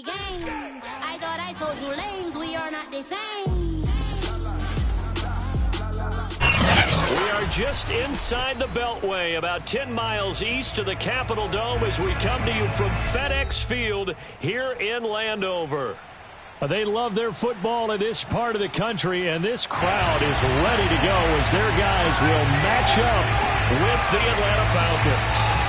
I thought I told you lames, we are not the same. We are just inside the Beltway, about 10 miles east of the Capitol Dome as we come to you from FedEx Field here in Landover. They love their football in this part of the country, and this crowd is ready to go as their guys will match up with the Atlanta Falcons.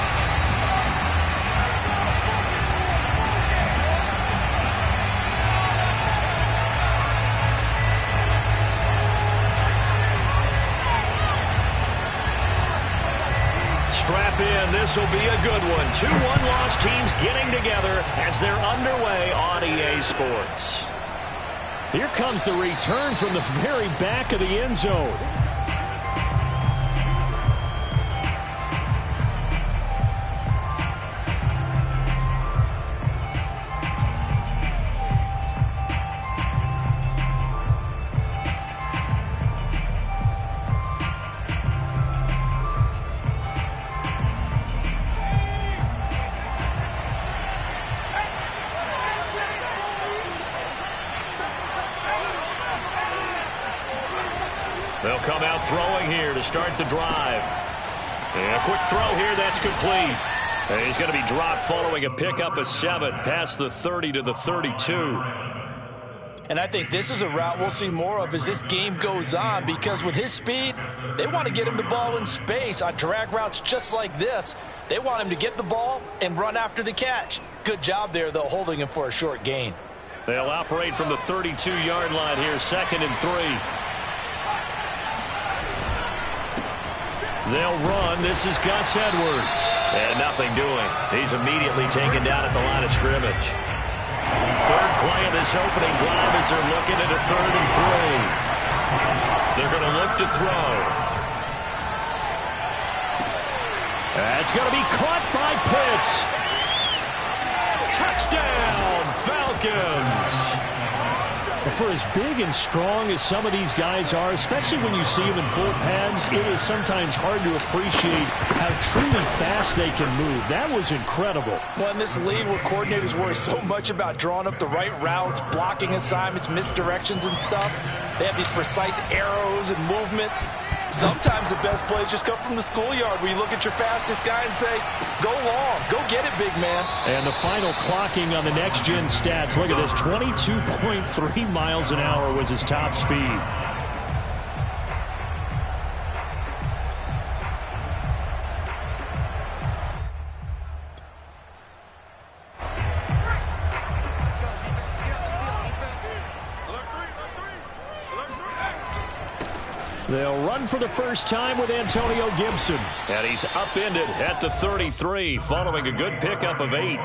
Strap in. This will be a good one. 2 one-loss teams getting together as they're underway on EA Sports. Here comes the return from the very back of the end zone. They'll come out throwing here to start the drive. And a quick throw here, that's complete. And he's going to be dropped following a pickup of 7 past the 30 to the 32. And I think this is a route we'll see more of as this game goes on, because with his speed, they want to get him the ball in space on drag routes just like this. They want him to get the ball and run after the catch. Good job there, though, holding him for a short gain. They'll operate from the 32-yard line here, 2nd and 3. They'll run. This is Gus Edwards. And nothing doing. He's immediately taken down at the line of scrimmage. Third play of this opening drive as they're looking at a 3rd and 3. They're going to look to throw. That's going to be caught by Pitts. Touchdown, Falcons. For as big and strong as some of these guys are, especially when you see them in full pads, it is sometimes hard to appreciate how truly fast they can move. That was incredible. Well, in this league where coordinators worry so much about drawing up the right routes, blocking assignments, misdirections and stuff, they have these precise arrows and movements. Sometimes the best plays just come from the schoolyard where you look at your fastest guy and say, go long, go get it, big man. And the final clocking on the next-gen stats. Look at this, 22.3 miles an hour was his top speed. They'll run for the first time with Antonio Gibson. And he's upended at the 33 following a good pickup of 8.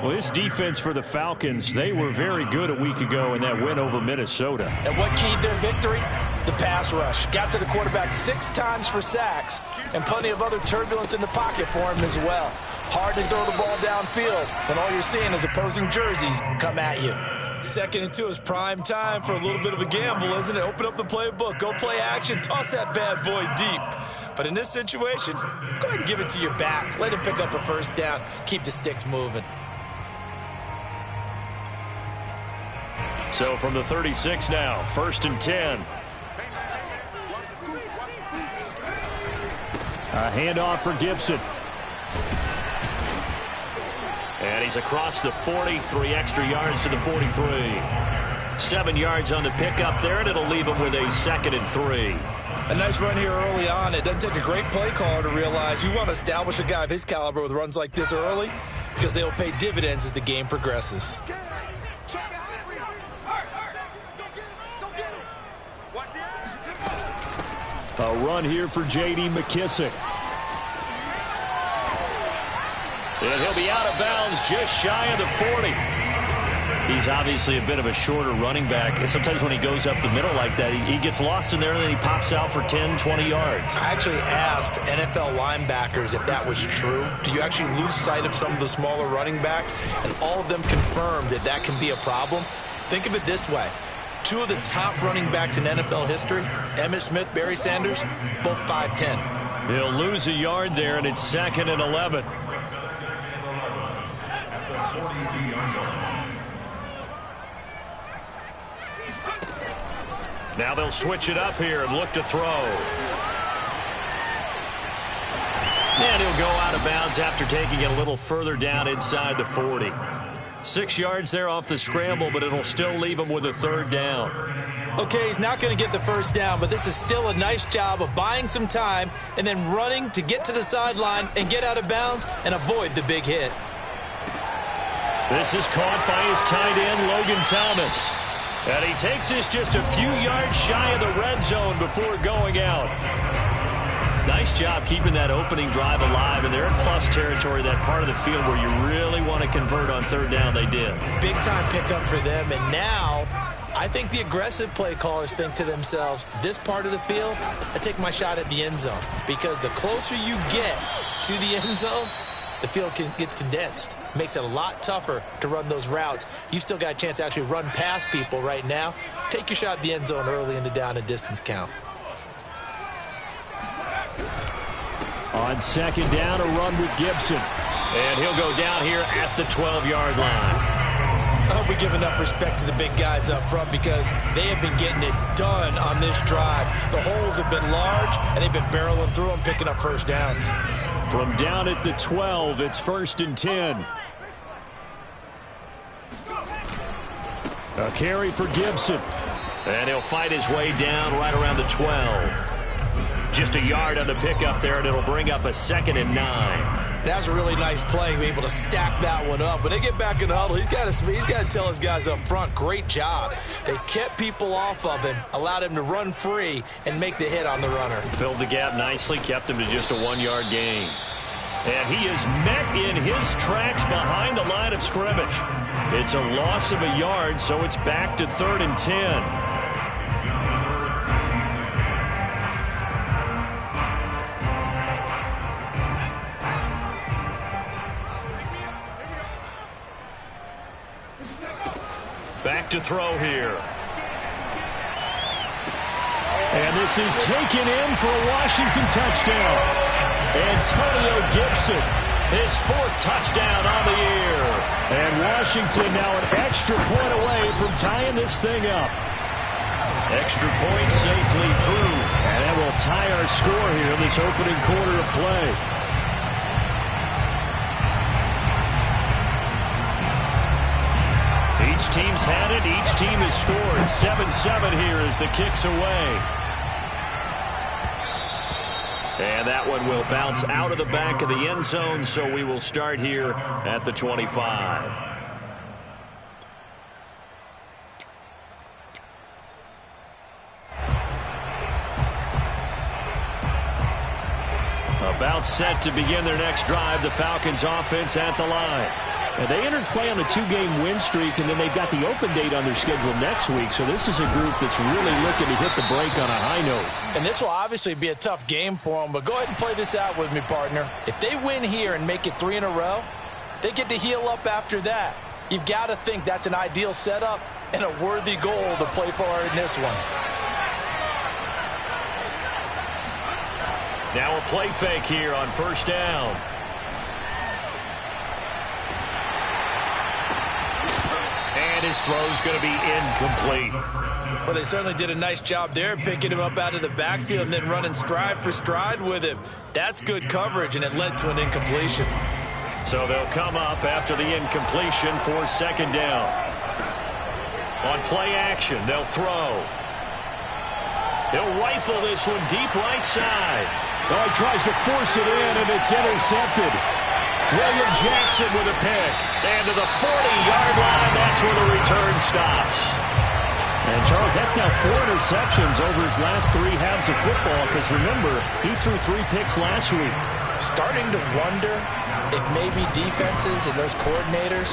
Well, this defense for the Falcons, they were very good a week ago in that win over Minnesota. And what keyed their victory? The pass rush. Got to the quarterback 6 times for sacks, and plenty of other turbulence in the pocket for him as well. Hard to throw the ball downfield when all you're seeing is opposing jerseys come at you. 2nd and 2 is prime time for a little bit of a gamble, isn't it? Open up the playbook, go play action, toss that bad boy deep. But in this situation, go ahead and give it to your back. Let him pick up a first down. Keep the sticks moving. So from the 36 now, 1st and 10. A handoff for Gibson. And he's across the 40, 3 extra yards to the 43. 7 yards on the pickup there, and it'll leave him with a 2nd and 3. A nice run here early on. It doesn't take a great play caller to realize you want to establish a guy of his caliber with runs like this early, because they'll pay dividends as the game progresses. A run here for J.D. McKissick. And he'll be out of bounds just shy of the 40. He's obviously a bit of a shorter running back. Sometimes when he goes up the middle like that, he gets lost in there and then he pops out for 10, 20 yards. I actually asked NFL linebackers if that was true. Do you actually lose sight of some of the smaller running backs? And all of them confirmed that that can be a problem. Think of it this way. 2 of the top running backs in NFL history, Emmitt Smith, Barry Sanders, both 5'10". He'll lose a yard there, and it's 2nd and 11. Now they'll switch it up here and look to throw. And he'll go out of bounds after taking it a little further down inside the 40. 6 yards there off the scramble, but it'll still leave him with a third down. Okay, he's not going to get the first down, but this is still a nice job of buying some time and then running to get to the sideline and get out of bounds and avoid the big hit. This is caught by his tight end, Logan Thomas. And he takes this just a few yards shy of the red zone before going out. Nice job keeping that opening drive alive, and they're in plus territory, that part of the field where you really want to convert on third down. They did. Big-time pickup for them, and now I think the aggressive play callers think to themselves, this part of the field, I take my shot at the end zone, because the closer you get to the end zone, the field gets condensed. Makes it a lot tougher to run those routes. You still got a chance to actually run past people right now. Take your shot at the end zone early in the down and distance count. On second down, a run with Gibson. And he'll go down here at the 12-yard line. I hope we give enough respect to the big guys up front because they have been getting it done on this drive. The holes have been large, and they've been barreling through them, picking up first downs. From down at the 12, it's 1st and 10. A carry for Gibson. And he'll fight his way down right around the 12. Just a yard on the pickup there, and it'll bring up a 2nd and 9. That was a really nice play, be able to stack that one up. When they get back in the huddle, he's got to tell his guys up front, great job. They kept people off of him, allowed him to run free, and make the hit on the runner. Filled the gap nicely, kept him to just a 1-yard gain. And he is met in his tracks behind the line of scrimmage. It's a loss of a yard, so it's back to 3rd and 10. Back to throw here. And this is taken in for a Washington touchdown. Antonio Gibson, his 4th touchdown on the year. And Washington now an extra point away from tying this thing up. Extra point safely through. And that will tie our score here in this opening quarter of play. Each team's had it. Each team has scored. 7-7 here as the kick's away. And that one will bounce out of the back of the end zone, so we will start here at the 25. About set to begin their next drive, the Falcons offense at the line. And they entered play on a 2-game win streak, and then they've got the open date on their schedule next week. So this is a group that's really looking to hit the break on a high note. And this will obviously be a tough game for them, but go ahead and play this out with me, partner. If they win here and make it 3 in a row, they get to heal up after that. You've got to think that's an ideal setup and a worthy goal to play for in this one. Now a play fake here on 1st down. And his throw's going to be incomplete. Well, they certainly did a nice job there, picking him up out of the backfield and then running stride for stride with him. That's good coverage, and it led to an incompletion. So they'll come up after the incompletion for 2nd down. On play action, they'll throw. He'll rifle this one deep right side. Oh, he tries to force it in, and it's intercepted. William Jackson with a pick. And to the 40-yard line, that's where the return stops. And, Charles, that's now 4 interceptions over his last 3 halves of football, because, remember, he threw 3 picks last week. Starting to wonder if maybe defenses and those coordinators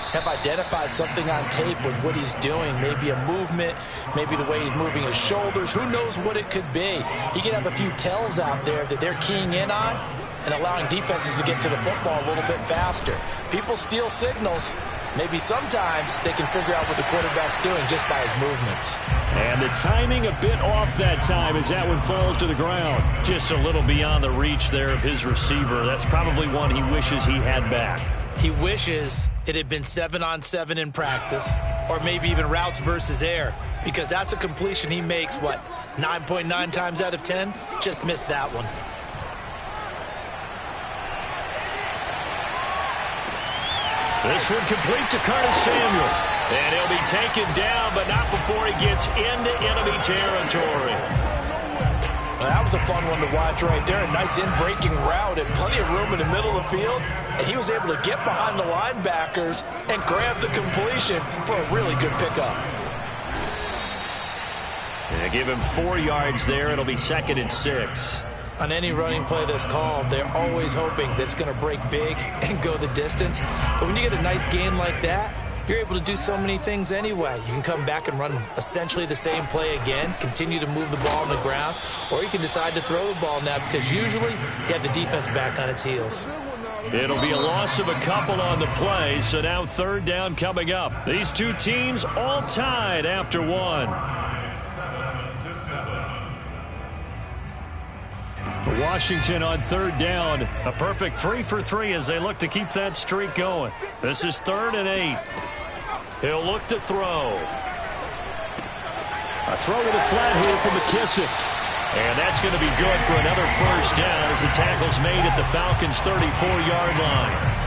have identified something on tape with what he's doing. Maybe a movement, maybe the way he's moving his shoulders. Who knows what it could be? He could have a few tells out there that they're keying in on and allowing defenses to get to the football a little bit faster. People steal signals. Maybe sometimes they can figure out what the quarterback's doing just by his movements. And the timing a bit off that time as that one falls to the ground. Just a little beyond the reach there of his receiver. That's probably one he wishes he had back. He wishes it had been 7-on-7 in practice. or maybe even routes versus air, because that's a completion he makes, 9.9 times out of 10? Just missed that one. This one complete to Curtis Samuel. And he'll be taken down, but not before he gets into enemy territory. Well, that was a fun one to watch right there. A nice in-breaking route and plenty of room in the middle of the field. And he was able to get behind the linebackers and grab the completion for a really good pickup. Yeah, give him 4 yards there. It'll be 2nd and 6. On any running play that's called, they're always hoping that it's going to break big and go the distance. But when you get a nice gain like that, you're able to do so many things anyway. You can come back and run essentially the same play again, continue to move the ball on the ground, or you can decide to throw the ball now because usually you have the defense back on its heels. It'll be a loss of a couple on the play, so now 3rd down coming up. These two teams all tied after 1. Washington on 3rd down. A perfect 3 for 3 as they look to keep that streak going. This is 3rd and 8. He'll look to throw. A throw to the flat here from McKissick. And that's going to be good for another 1st down as the tackle's made at the Falcons' 34-yard line.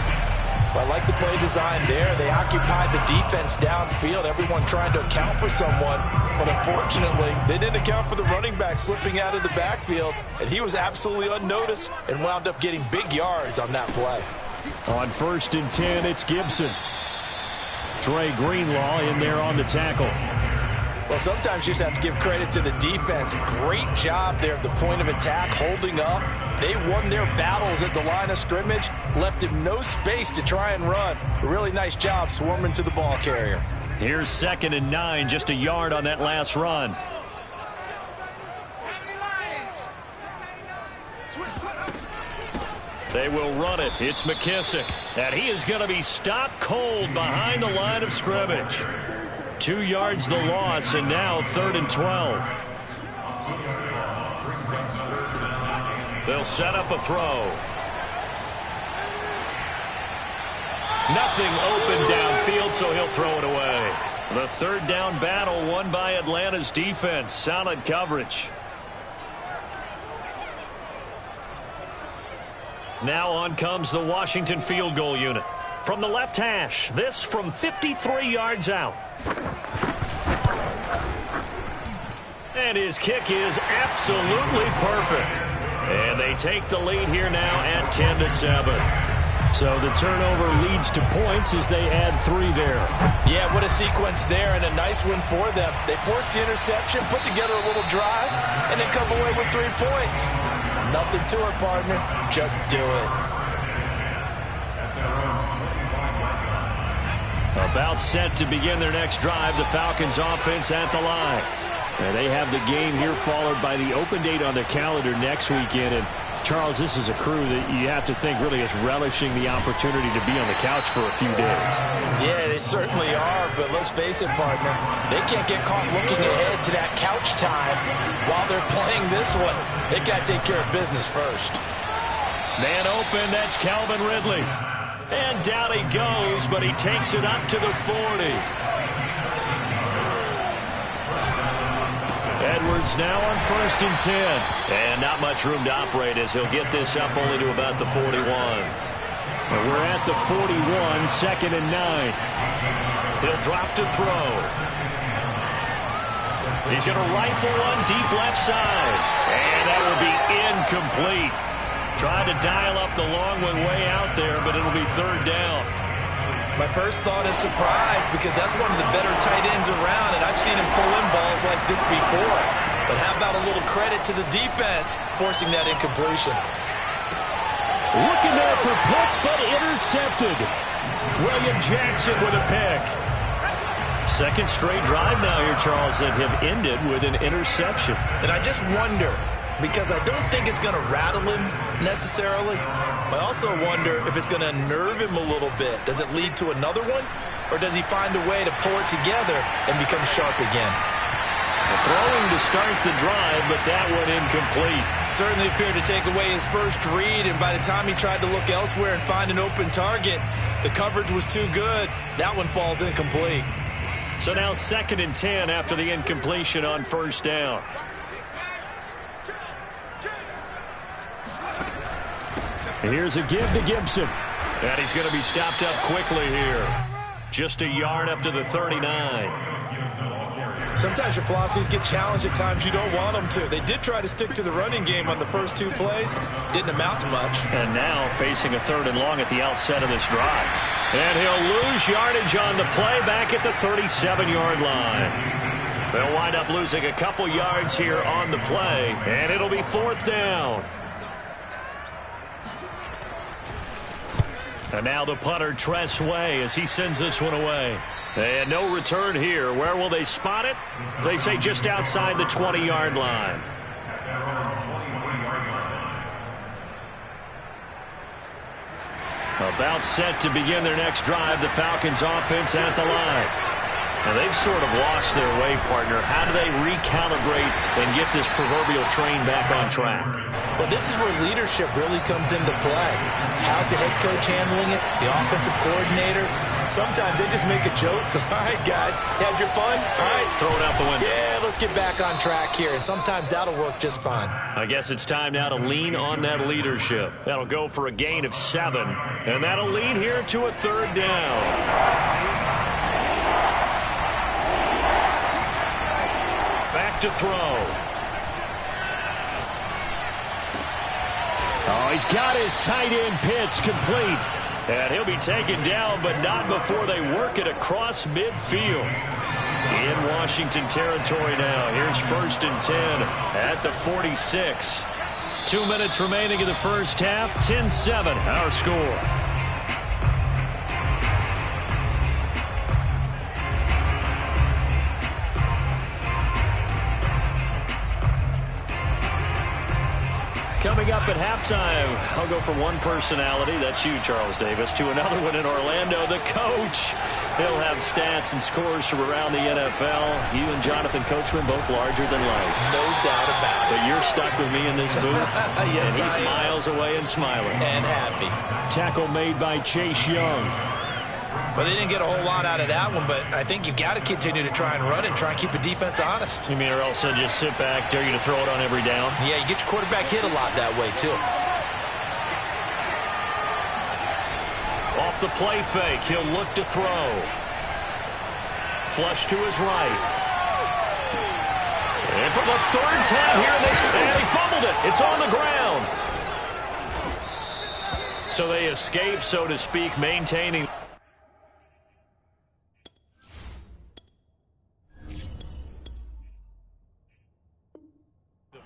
I like the play design there. They occupied the defense downfield, everyone trying to account for someone. But unfortunately, they didn't account for the running back slipping out of the backfield, and he was absolutely unnoticed and wound up getting big yards on that play. On 1st and 10, it's Gibson. Dre Greenlaw in there on the tackle. Well, sometimes you just have to give credit to the defense. Great job there at the point of attack, holding up. They won their battles at the line of scrimmage, left him no space to try and run. A really nice job swarming to the ball carrier. Here's 2nd and 9, just a yard on that last run. They will run it. It's McKissick. And he is going to be stopped cold behind the line of scrimmage. 2 yards the loss, and now 3rd and 12. They'll set up a throw. Nothing open downfield, so he'll throw it away. The 3rd down battle won by Atlanta's defense. Solid coverage. Now on comes the Washington field goal unit. From the left hash, this from 53 yards out. And his kick is absolutely perfect. And they take the lead here now at 10-7. So the turnover leads to points as they add 3 there. Yeah, what a sequence there, and a nice one for them. They force the interception, put together a little drive, and then come away with 3 points. Nothing to it, partner. Just do it. About set to begin their next drive, the Falcons offense at the line. And they have the game here followed by the open date on their calendar next weekend. And Charles, this is a crew that you have to think really is relishing the opportunity to be on the couch for a few days. Yeah, they certainly are, but let's face it, partner. They can't get caught looking ahead to that couch time while they're playing this one. They got to take care of business first. Man open, that's Calvin Ridley. And down he goes, but he takes it up to the 40. Edwards now on 1st and 10. And not much room to operate as he'll get this up only to about the 41. But we're at the 41, 2nd and 9. He'll drop to throw. He's going to rifle one deep left side. And that will be incomplete. Tried to dial up the long one way out there, but it'll be 3rd down. My first thought is surprise because that's one of the better tight ends around, and I've seen him pull in balls like this before. But how about a little credit to the defense forcing that incompletion? Looking there for picks, but intercepted. William Jackson with a pick. 2nd straight drive now here, Charles, that have ended with an interception. And I just wonder, because I don't think it's going to rattle him necessarily. I also wonder if it's going to nerve him a little bit. Does it lead to another one? Or does he find a way to pull it together and become sharp again? Throwing to start the drive, but that one incomplete. Certainly appeared to take away his first read, and by the time he tried to look elsewhere and find an open target, the coverage was too good. That one falls incomplete. So now 2nd and 10 after the incompletion on first down. Here's a give to Gibson. And he's going to be stopped up quickly here. Just a yard up to the 39. Sometimes your philosophies get challenged at times you don't want them to. They did try to stick to the running game on the first 2 plays. Didn't amount to much. And now facing a 3rd and long at the outset of this drive. And he'll lose yardage on the play back at the 37-yard line. They'll wind up losing a couple yards here on the play. And it'll be 4th down. And now the punter, Tress Way, as he sends this one away. And no return here. Where will they spot it? They say just outside the 20-yard line. About set to begin their next drive, the Falcons offense at the line. Now they've sort of lost their way, partner. How do they recalibrate and get this proverbial train back on track? Well, this is where leadership really comes into play. How's the head coach handling it? The offensive coordinator? Sometimes they just make a joke. All right, guys, had your fun? All right. Throw it out the window. Yeah, let's get back on track here. And sometimes that'll work just fine. I guess it's time now to lean on that leadership. That'll go for a gain of 7. And that'll lead here to a 3rd down. Back to throw. Oh, he's got his tight end Pitts complete. And he'll be taken down, but not before they work it across midfield. In Washington territory now. Here's 1st and 10 at the 46. 2 minutes remaining in the first half. 10-7, our score. Coming up at halftime, I'll go from one personality, that's you, Charles Davis, to another one in Orlando, the coach. He'll have stats and scores from around the NFL. You and Jonathan Coachman, both larger than life. No doubt about it. But you're stuck with me in this booth, yes, and he's miles away and smiling. And happy. Tackle made by Chase Young. Well, they didn't get a whole lot out of that one, but I think you've got to continue to try and run and try and keep the defense honest. You mean, or else they'll just sit back, dare you to throw it on every down? Yeah, you get your quarterback hit a lot that way, too. Off the play fake, he'll look to throw. Flush to his right. And for the 3rd time here in this, and he fumbled it. It's on the ground. So they escape, so to speak, maintaining.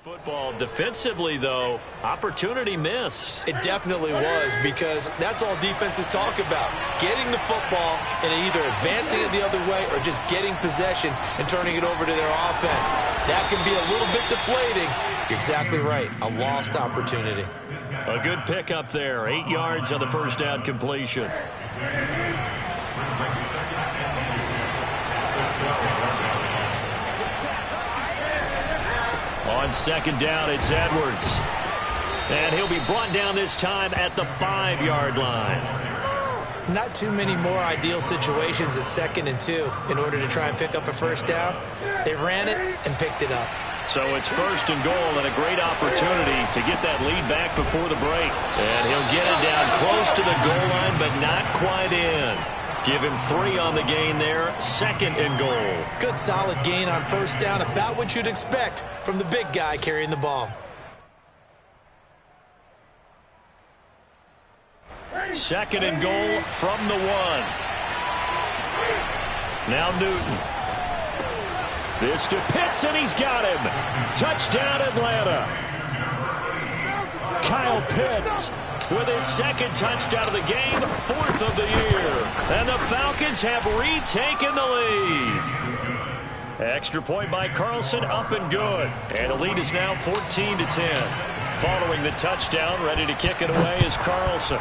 Football defensively, though, opportunity missed. It definitely was, because that's all defenses talk about. Getting the football and either advancing it the other way or just getting possession and turning it over to their offense. That can be a little bit deflating. You're exactly right. A lost opportunity. A good pickup there. 8 yards on the first down completion. On 2nd down, it's Edwards. And he'll be brought down this time at the 5-yard line. Not too many more ideal situations at 2nd and 2 in order to try and pick up a first down. They ran it and picked it up. So it's 1st and goal and a great opportunity to get that lead back before the break. And he'll get it down close to the goal line, but not quite in. Give him 3 on the gain there. 2nd and goal. Good solid gain on first down. About what you'd expect from the big guy carrying the ball. 2nd and goal from the 1. Now Newton. This to Pitts, and he's got him. Touchdown, Atlanta. Kyle Pitts with his 2nd touchdown of the game, 4th of the year. And the Falcons have retaken the lead. Extra point by Carlson, up and good. And the lead is now 14-10. Following the touchdown, ready to kick it away is Carlson.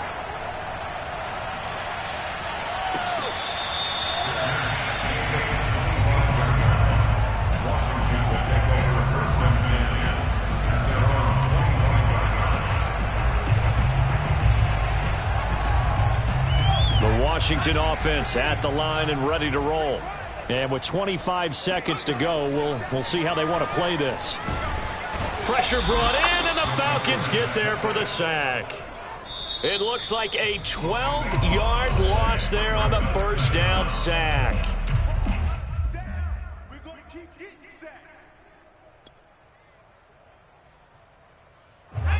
Washington offense at the line and ready to roll. And with 25 seconds to go, we'll see how they want to play this. Pressure brought in, and the Falcons get there for the sack. It looks like a 12-yard loss there on the first down sack.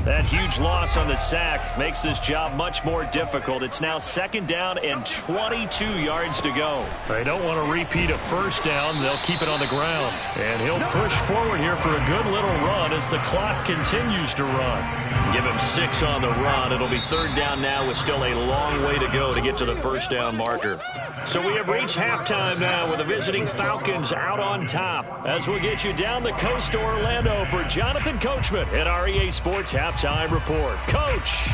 That huge loss on the sack makes this job much more difficult. It's now 2nd down and 22 yards to go. They don't want to repeat a first down. They'll keep it on the ground. And he'll push forward here for a good little run as the clock continues to run. Give him 6 on the run. It'll be 3rd down now with still a long way to go to get to the first down marker. So we have reached halftime now with the visiting Falcons out on top. As we'll get you down the coast to Orlando for Jonathan Coachman at our EA Sports Halftime Report. Coach.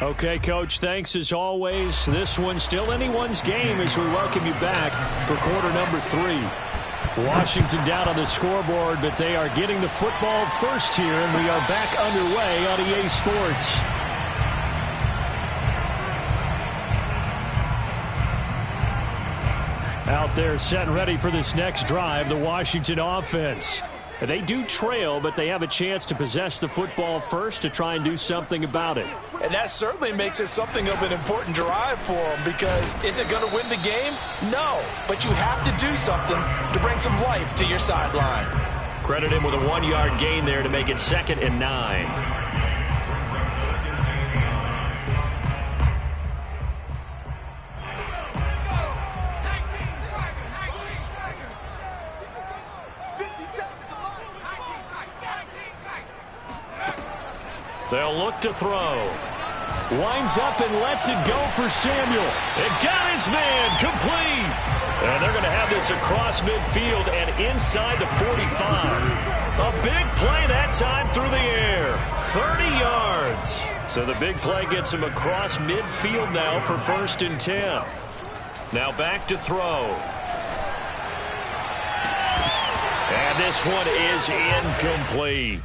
Okay, Coach, thanks as always. This one's still anyone's game as we welcome you back for quarter number 3. Washington down on the scoreboard, but they are getting the football first here, and we are back underway on EA Sports. Out there set and ready for this next drive, the Washington offense. They do trail, but they have a chance to possess the football first to try and do something about it. And that certainly makes it something of an important drive for them, because is it going to win the game? No, but you have to do something to bring some life to your sideline. Credit him with a 1-yard gain there to make it 2nd and 9. They'll look to throw. Winds up and lets it go for Samuel. And got his man complete. And they're going to have this across midfield and inside the 45. A big play that time through the air. 30 yards. So the big play gets him across midfield now for 1st and 10. Now back to throw. And this one is incomplete.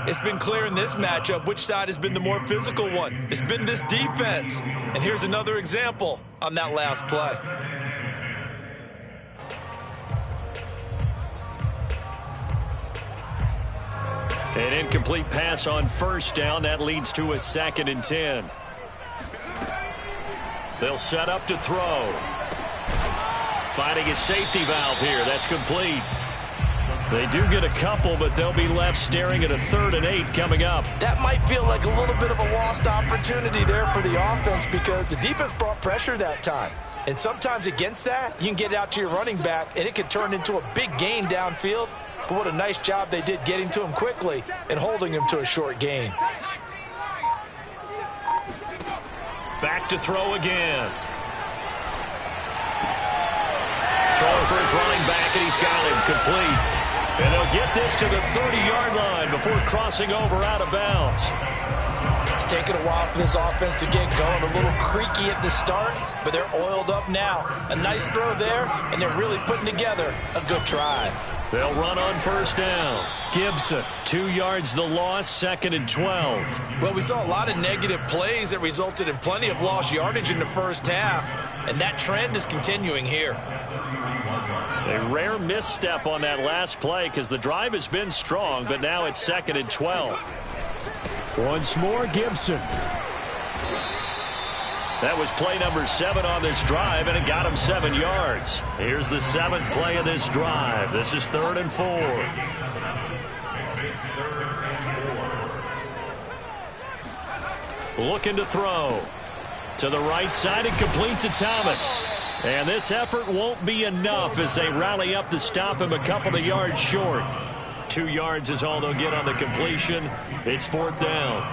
It's been clear in this matchup which side has been the more physical one. It's been this defense. And here's another example on that last play. An incomplete pass on 1st down. That leads to a 2nd and 10. They'll set up to throw. Finding a safety valve here. That's complete. They do get a couple, but they'll be left staring at a 3rd and 8 coming up. That might feel like a little bit of a lost opportunity there for the offense, because the defense brought pressure that time. And sometimes against that, you can get it out to your running back, and it can turn into a big gain downfield. But what a nice job they did getting to him quickly and holding him to a short gain. Back to throw again. Throw for his running back, and he's got him complete. And they'll get this to the 30-yard line before crossing over out of bounds. It's taken a while for this offense to get going. A little creaky at the start, but they're oiled up now. A nice throw there, and they're really putting together a good drive. They'll run on 1st down. Gibson, 2 yards the loss, 2nd and 12. Well, we saw a lot of negative plays that resulted in plenty of lost yardage in the first half, and that trend is continuing here. A rare misstep on that last play because the drive has been strong, but now it's 2nd and 12. Once more, Gibson. That was play number 7 on this drive, and it got him 7 yards. Here's the 7th play of this drive. This is 3rd and 4. Looking to throw. To the right side and complete to Thomas. And this effort won't be enough as they rally up to stop him a couple of yards short. 2 yards is all they'll get on the completion. It's 4th down.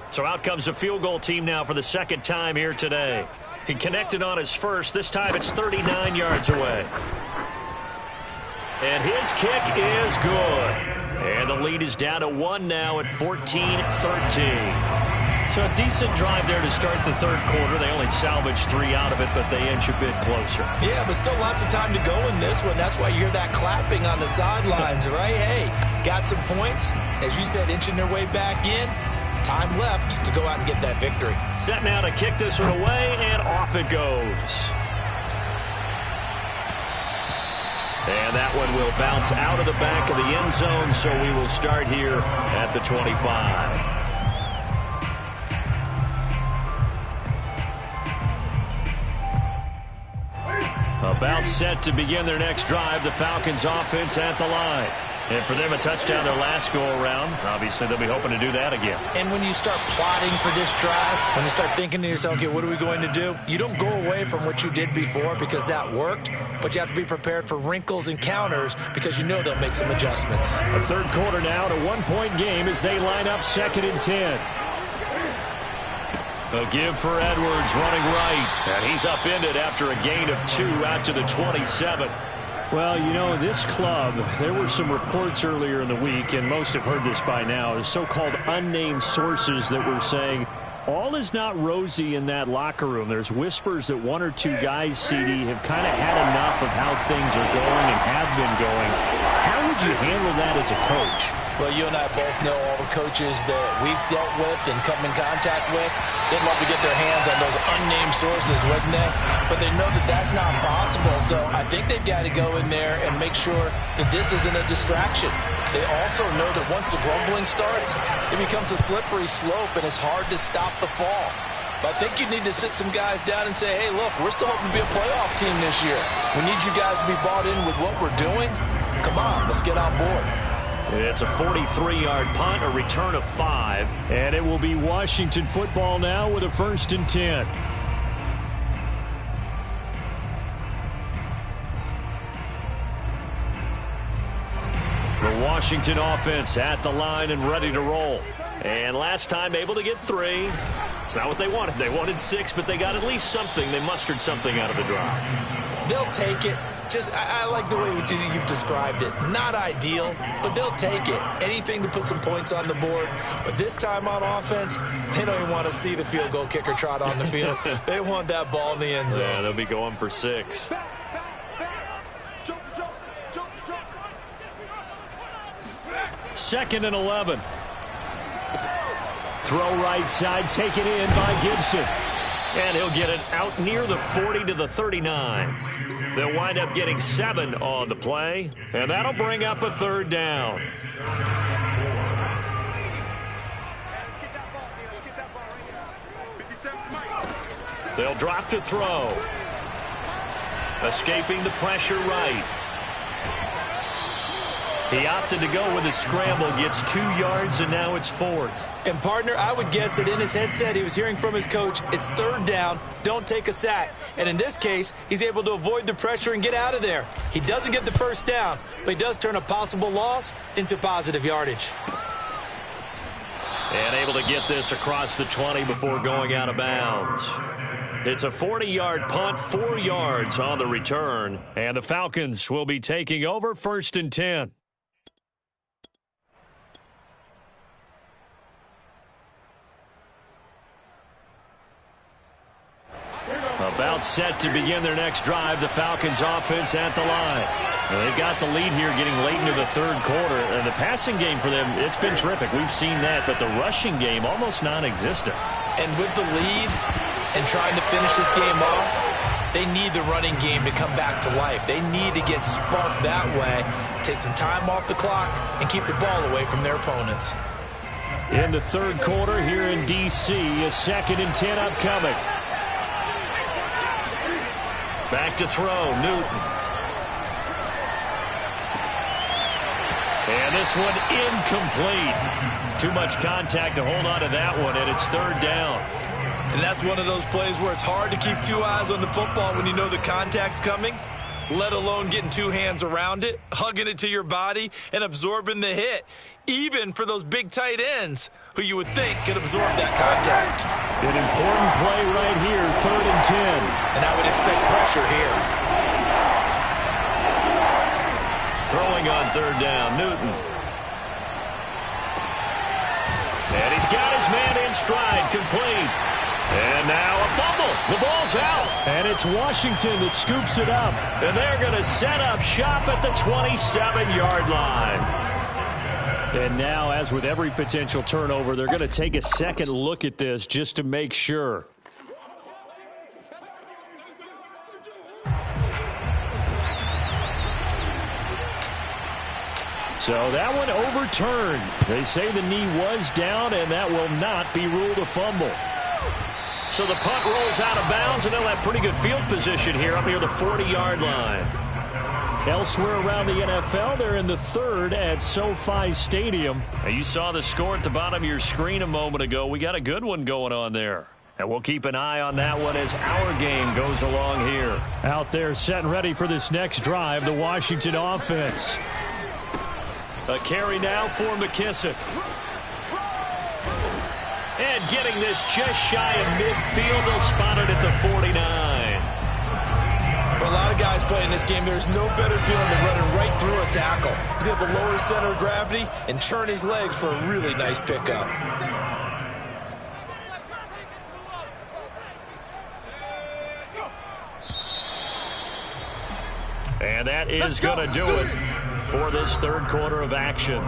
So out comes a field goal team now for the 2nd time here today. He connected on his first. This time it's 39 yards away. And his kick is good. And the lead is down to 1 now at 14-13. So a decent drive there to start the third quarter. They only salvaged 3 out of it, but they inch a bit closer. Yeah, but still lots of time to go in this one. That's why you hear that clapping on the sidelines, right? Hey, got some points. As you said, inching their way back in. Time left to go out and get that victory. Set now to kick this one away, and off it goes. And that one will bounce out of the back of the end zone, so we will start here at the 25. About set to begin their next drive, the Falcons offense at the line. And for them, a touchdown their last go-around. Obviously, they'll be hoping to do that again. And when you start plotting for this drive, when you start thinking to yourself, okay, what are we going to do? You don't go away from what you did before because that worked, but you have to be prepared for wrinkles and counters because you know they'll make some adjustments. A third quarter now, a one-point game as they line up 2nd and 10. A give for Edwards running right, and he's upended after a gain of 2 out to the 27. Well, you know, this club, there were some reports earlier in the week, and most have heard this by now, the so-called unnamed sources that were saying all is not rosy in that locker room. There's whispers that 1 or 2 guys, CD, have kind of had enough of how things are going and have been going. How would you handle that as a coach? Well, you and I both know all the coaches that we've dealt with and come in contact with. They'd love to get their hands on those unnamed sources, wouldn't they? But they know that that's not possible. So I think they've got to go in there and make sure that this isn't a distraction. They also know that once the grumbling starts, it becomes a slippery slope and it's hard to stop the fall. But I think you need to sit some guys down and say, hey, look, we're still hoping to be a playoff team this year. We need you guys to be bought in with what we're doing. Come on, let's get on board. It's a 43-yard punt, a return of 5, and it will be Washington football now with a 1st and 10. The Washington offense at the line and ready to roll. And last time able to get 3. It's not what they wanted. They wanted 6, but they got at least something. They mustered something out of the drive. They'll take it. I like the way you've described it. Not ideal, but they'll take it. Anything to put some points on the board. But this time on offense, they don't even want to see the field goal kicker trot on the field. They want that ball in the end zone. Yeah, they'll be going for 6. Second and 11. Throw right side, taken in by Gibson. And he'll get it out near the 40 to the 39. They'll wind up getting 7 on the play, and that'll bring up a 3rd down. They'll drop to throw. Escaping the pressure right. He opted to go with a scramble, gets 2 yards, and now it's 4th. And, partner, I would guess that in his headset he was hearing from his coach, it's 3rd down, don't take a sack. And in this case, he's able to avoid the pressure and get out of there. He doesn't get the 1st down, but he does turn a possible loss into positive yardage. And able to get this across the 20 before going out of bounds. It's a 40-yard punt, 4 yards on the return, and the Falcons will be taking over 1st and 10. About set to begin their next drive, the Falcons offense at the line. And they've got the lead here getting late into the 3rd quarter. And the passing game for them, it's been terrific. We've seen that, but the rushing game almost non-existent. And with the lead and trying to finish this game off, they need the running game to come back to life. They need to get sparked that way, take some time off the clock, and keep the ball away from their opponents. In the 3rd quarter here in D.C., a 2nd and 10 upcoming. Back to throw, Newton. And this one incomplete. Too much contact to hold on to that one, and it's 3rd down. And that's one of those plays where it's hard to keep 2 eyes on the football when you know the contact's coming, let alone getting 2 hands around it, hugging it to your body, and absorbing the hit, even for those big tight ends who you would think could absorb that contact. An important play right here, 3rd and 10. And I would expect pressure here. Throwing on 3rd down, Newton. And he's got his man in stride, complete. And now a fumble. The ball's out. And it's Washington that scoops it up. And they're going to set up shop at the 27-yard line. And now, as with every potential turnover, they're going to take a second look at this just to make sure. So that one overturned. They say the knee was down, and that will not be ruled a fumble. So the punt rolls out of bounds, and they'll have pretty good field position here up near the 40-yard line. Elsewhere around the NFL, they're in the third at SoFi Stadium. Now, you saw the score at the bottom of your screen a moment ago. We got a good one going on there. And we'll keep an eye on that one as our game goes along here. Out there set and ready for this next drive, the Washington offense. A carry now for McKissic. And getting this just shy of midfield, they'll spot it at the 49. For a lot of guys playing this game, there's no better feeling than running right through a tackle. He's able to lower his center of gravity and churn his legs for a really nice pickup. And that is going to do it for this third quarter of action.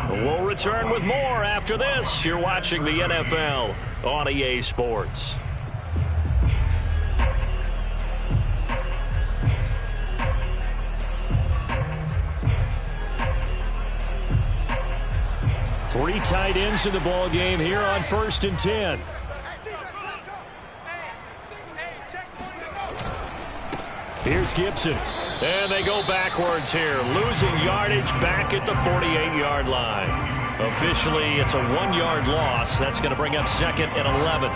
We'll return with more after this. You're watching the NFL on EA Sports. Three tight ends in the ball game here on 1st and 10. Here's Gibson. And they go backwards here, losing yardage back at the 48-yard line. Officially, it's a 1-yard loss. That's going to bring up 2nd and 11.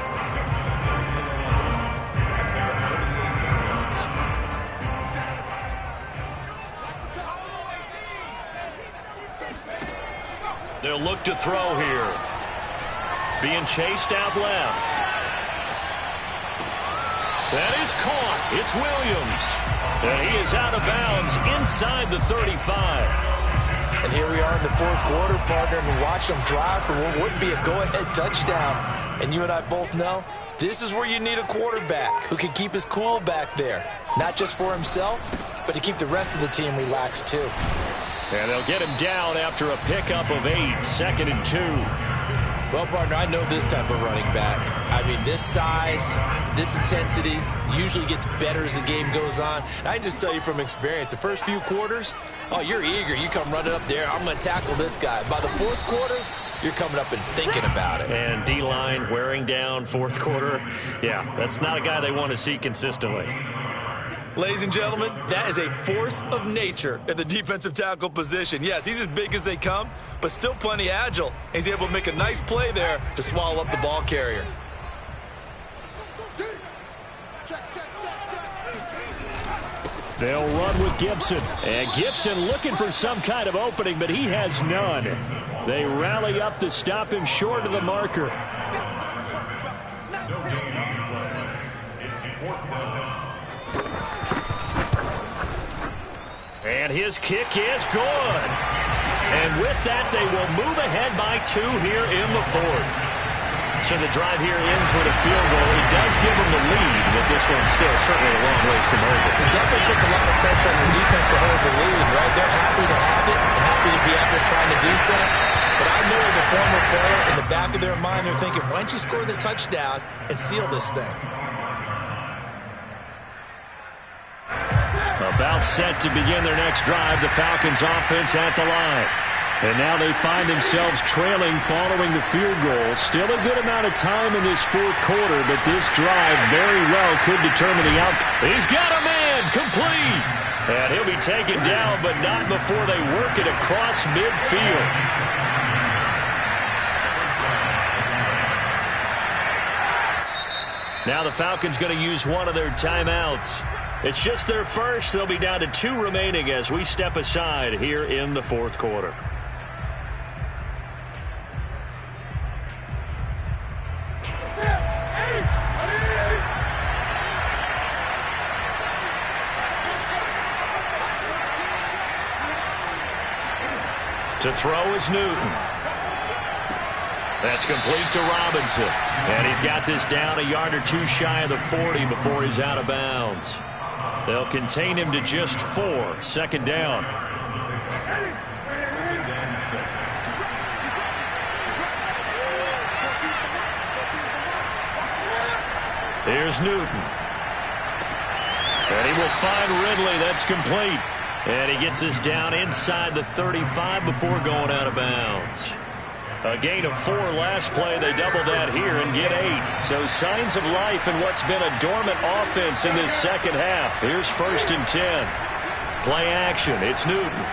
They'll look to throw here. Being chased out left. That is caught. It's Williams. And he is out of bounds inside the 35. And here we are in the fourth quarter, partner, and watch them drive for what would be a go-ahead touchdown. And you and I both know this is where you need a quarterback who can keep his cool back there. Not just for himself, but to keep the rest of the team relaxed too. And they'll get him down after a pickup of 8, 2nd and 2. Well, partner, I know this type of running back. I mean, this size, this intensity usually gets better as the game goes on. And I just tell you from experience, the first few quarters, oh, you're eager. You come running up there, I'm going to tackle this guy. By the fourth quarter, you're coming up and thinking about it. And D-line wearing down fourth quarter. Yeah, that's not a guy they want to see consistently. Ladies and gentlemen, that is a force of nature at the defensive tackle position. Yes, he's as big as they come, but still plenty agile. He's able to make a nice play there to swallow up the ball carrier. They'll run with Gibson. And Gibson looking for some kind of opening, but he has none. They rally up to stop him short of the marker. And his kick is good. And with that, they will move ahead by 2 here in the fourth. So the drive here ends with a field goal. It does give them the lead, but this one's still certainly a long ways from over. It definitely puts a lot of pressure on the defense to hold the lead, right? They're happy to have it and happy to be out there trying to do so. But I know as a former player, in the back of their mind, they're thinking, why don't you score the touchdown and seal this thing? About set to begin their next drive, the Falcons offense at the line. And now they find themselves trailing following the field goal. Still a good amount of time in this fourth quarter, but this drive very well could determine the outcome. He's got a man, complete. And he'll be taken down, but not before they work it across midfield. Now the Falcons going to use one of their timeouts. It's just their first. They'll be down to 2 remaining as we step aside here in the fourth quarter. To throw is Newton. That's complete to Robinson. And he's got this down a yard or two shy of the 40 before he's out of bounds. They'll contain him to just 4. Second down. Here's Newton. And he will find Ridley. That's complete. And he gets us down inside the 35 before going out of bounds. A gain of 4 last play. They double that here and get 8. So signs of life in what's been a dormant offense in this second half. Here's 1st and 10. Play action. It's Newton.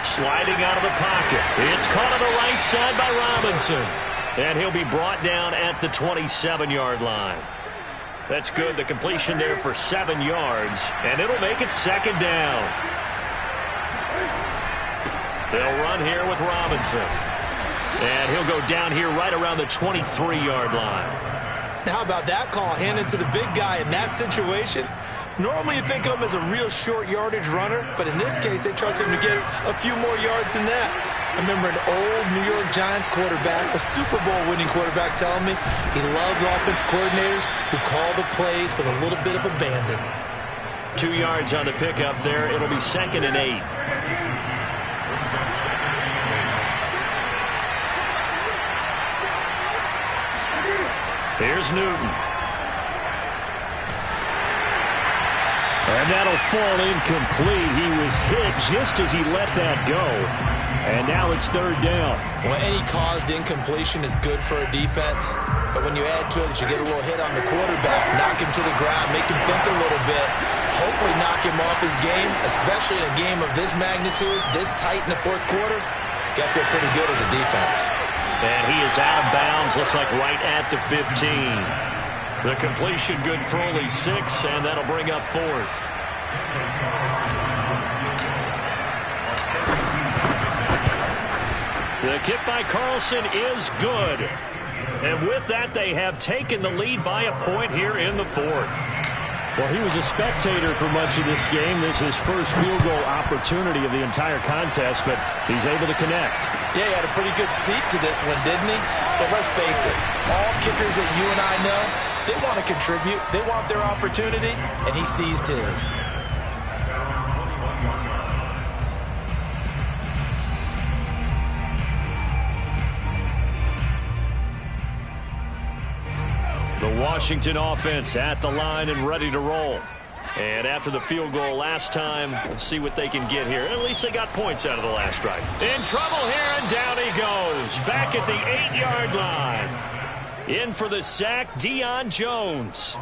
Sliding out of the pocket. It's caught on the right side by Robinson. And he'll be brought down at the 27-yard line. That's good. The completion there for 7 yards. And it'll make it second down. They'll run here with Robinson. And he'll go down here right around the 23-yard line. How about that call handed to the big guy in that situation? Normally you think of him as a real short yardage runner, but in this case they trust him to get a few more yards than that. I remember an old New York Giants quarterback, a Super Bowl winning quarterback, telling me he loves offense coordinators who call the plays with a little bit of abandon. 2 yards on the pickup there. It'll be 2nd and 8. Here's Newton. And that'll fall incomplete. He was hit just as he let that go. And now it's 3rd down. Well, any caused incompletion is good for a defense. But when you add to it that you get a little hit on the quarterback, knock him to the ground, make him think a little bit, hopefully knock him off his game, especially in a game of this magnitude, this tight in the 4th quarter, got to feel pretty good as a defense. And he is out of bounds, looks like right at the 15. The completion good for only 6, and that'll bring up 4th. The kick by Carlson is good. And with that, they have taken the lead by a point here in the 4th. Well, he was a spectator for much of this game. This is his first field goal opportunity of the entire contest, but he's able to connect. Yeah, he had a pretty good seat to this one, didn't he? But let's face it, all kickers that you and I know, they want to contribute. They want their opportunity, and he seized his. The Washington offense at the line and ready to roll. And after the field goal last time, we'll see what they can get here. At least they got points out of the last drive. In trouble here, and down he goes. Back at the 8-yard line. In for the sack, Deion Jones.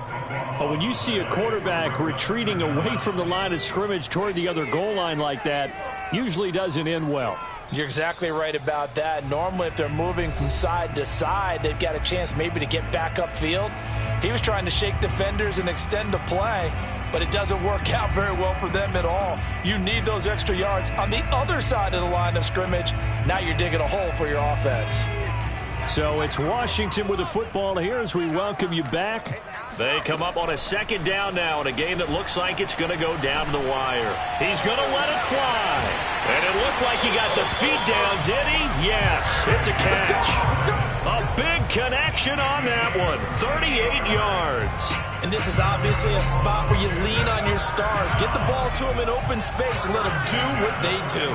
But when you see a quarterback retreating away from the line of scrimmage toward the other goal line like that, usually doesn't end well. You're exactly right about that. Normally, if they're moving from side to side, they've got a chance maybe to get back upfield. He was trying to shake defenders and extend the play, but it doesn't work out very well for them at all. You need those extra yards on the other side of the line of scrimmage. Now you're digging a hole for your offense. So it's Washington with the football here as we welcome you back. They come up on a 2nd down now in a game that looks like it's going to go down to the wire. He's going to let it fly. And it looked like he got the feet down, did he? Yes, it's a catch. A big connection on that one. 38 yards. And this is obviously a spot where you lean on your stars. Get the ball to them in open space and let them do what they do.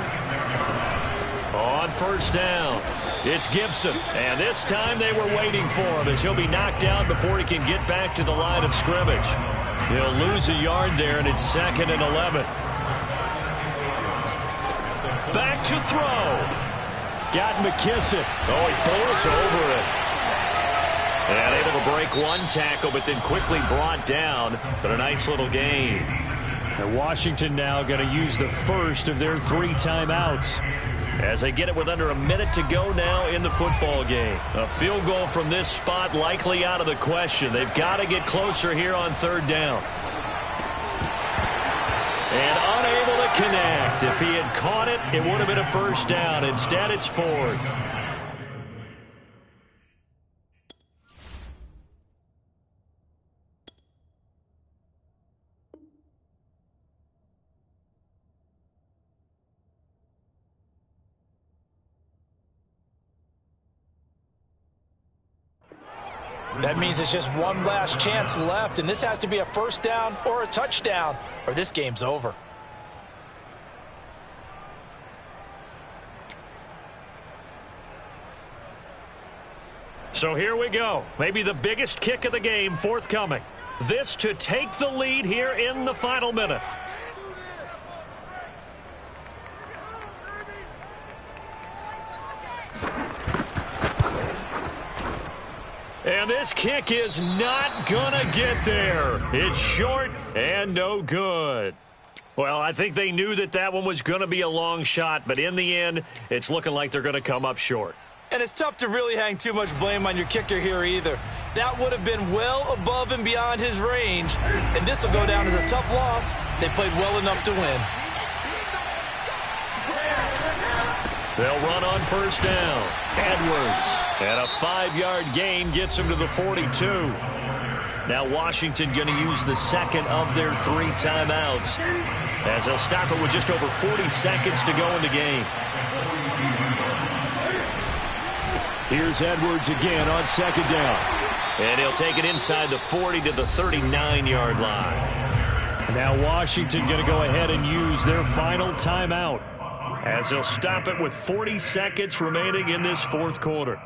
On 1st down, it's Gibson. And this time they were waiting for him as he'll be knocked down before he can get back to the line of scrimmage. He'll lose a yard there, and it's 2nd and 11. Back to throw. Got McKissick. Oh, he throws over it. And able to break one tackle, but then quickly brought down. But a nice little gain. And Washington now going to use the first of their 3 timeouts. As they get it with under a minute to go now in the football game. A field goal from this spot likely out of the question. They've got to get closer here on 3rd down. And unable to connect. If he had caught it, it would have been a 1st down. Instead, it's 4th. That means it's just one last chance left, and this has to be a first down or a touchdown, or this game's over. So here we go. Maybe the biggest kick of the game forthcoming. This to take the lead here in the final minute. And this kick is not gonna get there. It's short and no good. Well, I think they knew that one was gonna be a long shot, but in the end, it's looking like they're gonna come up short. And it's tough to really hang too much blame on your kicker here either. That would have been well above and beyond his range, and this will go down as a tough loss. They played well enough to win. They'll run on first down. Edwards. And a 5-yard gain gets him to the 42. Now Washington going to use the second of their 3 timeouts, as they'll stop it with just over 40 seconds to go in the game. Here's Edwards again on second down. And he'll take it inside the 40 to the 39-yard line. Now Washington going to go ahead and use their final timeout, as they'll stop it with 40 seconds remaining in this fourth quarter.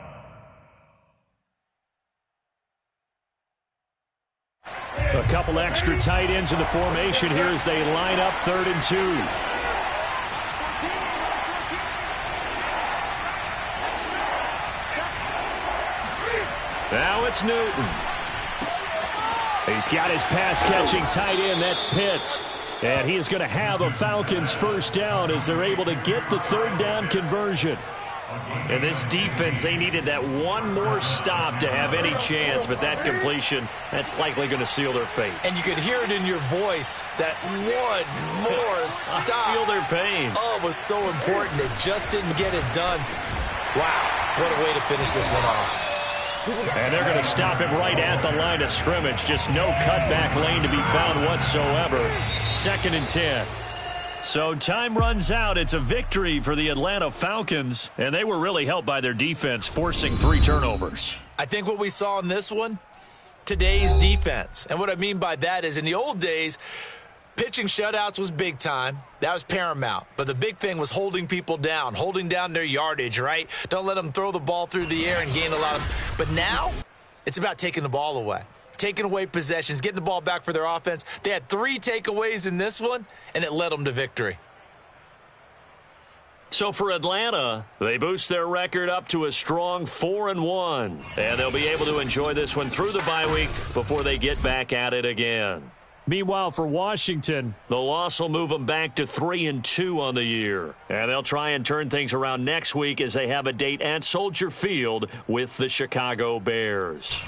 A couple extra tight ends in the formation here as they line up 3rd and 2. Now it's Newton. He's got his pass-catching tight end. That's Pitts. And he is going to have a Falcons first down as they're able to get the 3rd down conversion. And this defense, they needed that one more stop to have any chance, but that completion, that's likely going to seal their fate. And you could hear it in your voice, that one more stop. I feel their pain. Oh, it was so important. They just didn't get it done. Wow, what a way to finish this one off. And they're going to stop him right at the line of scrimmage. Just no cutback lane to be found whatsoever. 2nd and 10. So time runs out. It's a victory for the Atlanta Falcons, and they were really helped by their defense, forcing 3 turnovers. I think what we saw in this one, today's defense. And what I mean by that is in the old days, pitching shutouts was big time. That was paramount. But the big thing was holding people down, holding down their yardage, right? Don't let them throw the ball through the air and gain a lot of. But now it's about taking the ball away, taking away possessions, getting the ball back for their offense. They had 3 takeaways in this one, and it led them to victory. So for Atlanta, they boost their record up to a strong 4-1. And they'll be able to enjoy this one through the bye week before they get back at it again. Meanwhile, for Washington, the loss will move them back to 3-2 on the year. And they'll try and turn things around next week as they have a date at Soldier Field with the Chicago Bears.